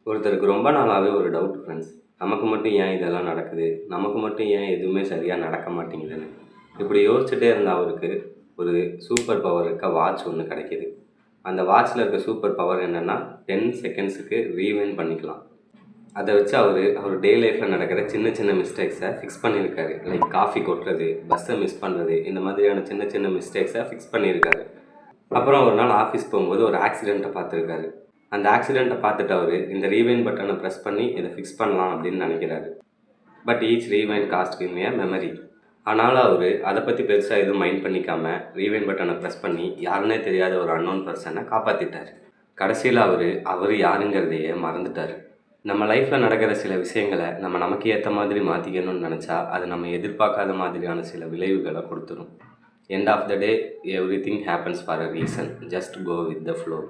ஒருத்தருக்கு ரொம்ப நாளாவே ஒரு டவுட் ஃப்ரெண்ட்ஸ். நமக்கு மட்டும் ஏன் இதெல்லாம் நடக்குது? நமக்கு மட்டும் ஏன் எதுவுமே சரியா நடக்க மாட்டேங்குதுன்னு. இப்படி யோசிச்சுட்டே இருந்த அவருக்கு ஒரு சூப்பர் பவர் இருக்க வாட்ச் ஒண்ணு கிடைக்குது. அந்த வாட்ச்ல இருக்க சூப்பர் பவர் என்னன்னா, 10 செகண்ட்ஸுக்கு ரீவைண்ட் பண்ணிக்கலாம். அத வச்சு அவர் டே லைஃப்ல நடக்கிற சின்ன சின்ன மிஸ்டேக்ஸ ஃபிக்ஸ் பண்ணியிருக்காரு. லைக் காஃபி கொட்டுறது, பஸ்ஸ மிஸ் பண்றது, இந்த மாதிரியான சின்ன சின்ன மிஸ்டேக்ஸ ஃபிக்ஸ் பண்ணியிருக்காரு. அப்புறம் ஒரு நாள் ஆஃபீஸ் போகும்போது ஒரு ஆக்சிடெண்ட்டை பார்த்துருக்காரு. அந்த ஆக்சிடெண்ட்டை பார்த்துட்டு அவர் இந்த ரீவைண்ட் பட்டனை ப்ரெஸ் பண்ணி இதை ஃபிக்ஸ் பண்ணலாம் அப்படின்னு நினைக்கிறாரு. But each rewind cost give me a memory. ஆனாலும் அவர் அதை பற்றி பெருசாக எதுவும் மைண்ட் பண்ணிக்காம ரீவைண்ட் பட்டனை ப்ரெஸ் பண்ணி யாருன்னே தெரியாத ஒரு அன்னோன் பர்சனை காப்பாற்றிட்டார். கடைசியில் அவர் யாருங்கிறதையே மறந்துட்டார். நம்ம லைஃப்பில் நடக்கிற சில விஷயங்களை நமக்கு ஏற்ற மாதிரி மாற்றிக்கணும்னு நினச்சா அது நம்ம எதிர்பார்க்காத மாதிரியான சில விளைவுகளை கொடுத்துரும். End of the day, everything happens for a reason. Just go with the flow.